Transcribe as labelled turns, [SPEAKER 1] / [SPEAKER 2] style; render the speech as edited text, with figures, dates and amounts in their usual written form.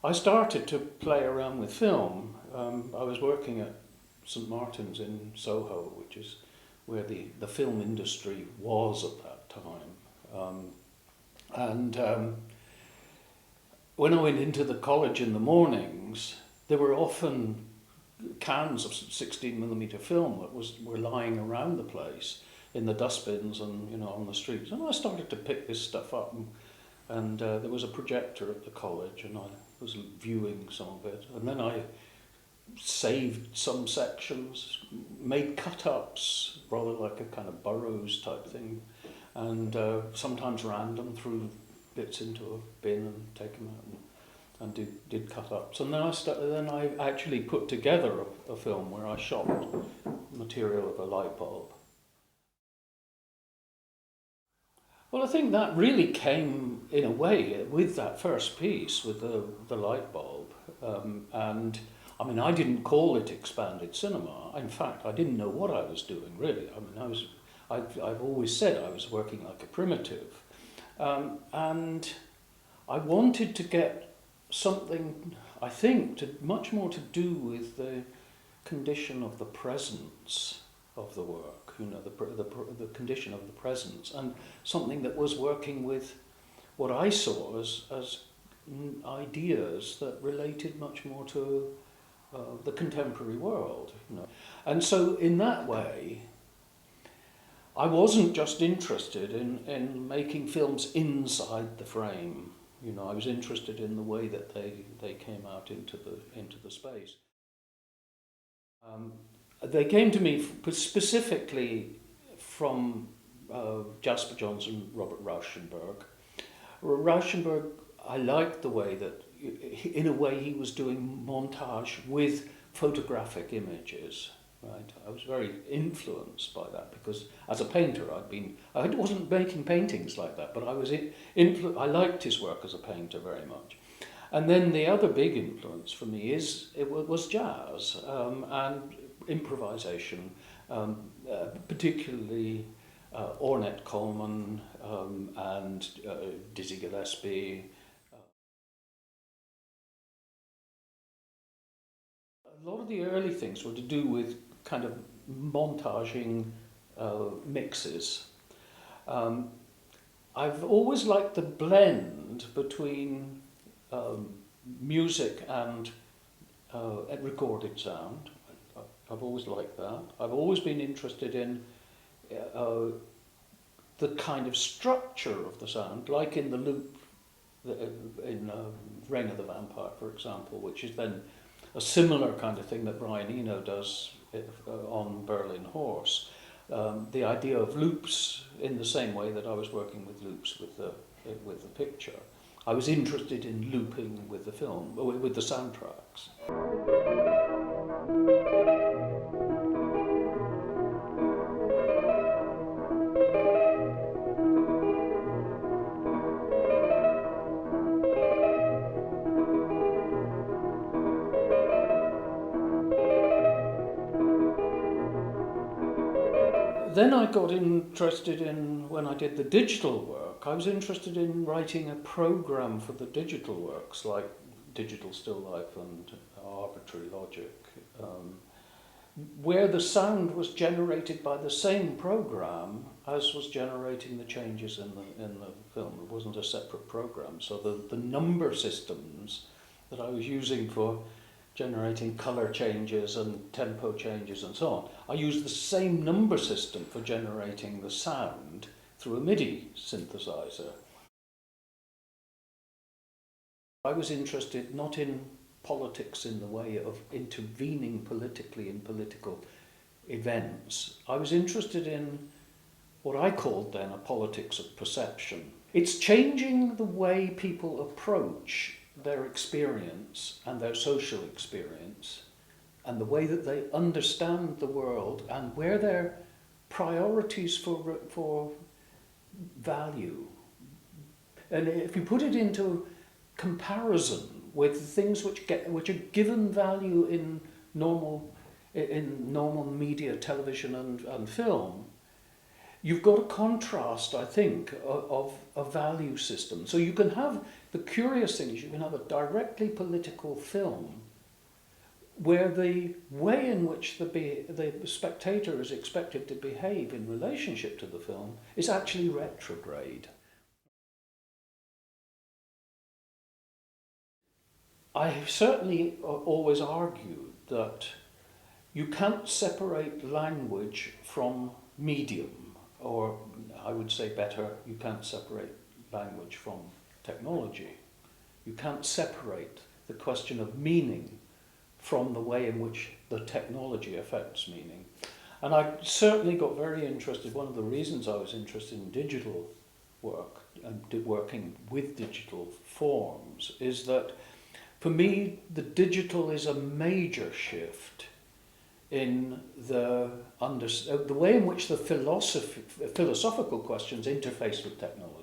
[SPEAKER 1] I started to play around with film. I was working at St Martin's in Soho, which is where the film industry was at that time. And when I went into the college in the mornings, there were often cans of 16mm film that were lying around the place in the dustbins and on the streets. And I started to pick this stuff up, and there was a projector at the college, and I was viewing some of it. And then I saved some sections, made cut-ups, rather like a kind of Burroughs type thing, and sometimes ran them through bits into a bin and take them out and did cut-ups. And then I actually put together a film where I shot material of a light bulb. Well, I think that really came, in a way, with that first piece, with the light bulb. And I mean, I didn't call it expanded cinema. In fact, I didn't know what I was doing, really. I mean, I've always said I was working like a primitive. And I wanted to get something, I think, much more to do with the condition of the presence of the work, the condition of the presence, and something that was working with what I saw as ideas that related much more to the contemporary world. And so in that way, I wasn't just interested in making films inside the frame. I was interested in the way that they came out into the space. They came to me specifically from Jasper Johns and Robert Rauschenberg. Rauschenberg, I liked the way that, in a way, he was doing montage with photographic images. Right, I was very influenced by that because, as a painter, I wasn't making paintings like that, but I liked his work as a painter very much. And then the other big influence for me was jazz and improvisation, particularly Ornette Coleman and Dizzy Gillespie. A lot of the early things were to do with kind of montaging mixes. I've always liked the blend between music and recorded sound. I've always liked that. I've always been interested in the kind of structure of the sound, like in the loop in Reign of the Vampire, for example, which is then a similar kind of thing that Brian Eno does on Berlin Horse. The idea of loops, in the same way that I was working with loops with the picture. I was interested in looping with the film, with the soundtracks. Then I got interested in, when I did the digital work, I was interested in writing a program for the digital works, like Digital Still Life and Arbitrary Logic, where the sound was generated by the same program as was generating the changes in the film. It wasn't a separate program. So the number systems that I was using for generating color changes and tempo changes and so on, I used the same number system for generating the sound through a MIDI synthesizer. I was interested not in politics in the way of intervening politically in political events. I was interested in what I called then a politics of perception. It's changing the way people approach their experience and their social experience and the way that they understand the world and where their priorities for value. And if you put it into comparison with things which are given value in normal media, television and film, you've got a contrast, I think, of a value system. So you can have, the curious thing is you can have a directly political film where the way in which the spectator is expected to behave in relationship to the film is actually retrograde. I have certainly always argued that you can't separate language from medium, or I would say better, you can't separate language from technology. You can't separate the question of meaning from the way in which the technology affects meaning. And I certainly got very interested, one of the reasons I was interested in digital work and working with digital forms is that for me the digital is a major shift in the way in which the philosophical questions interface with technology.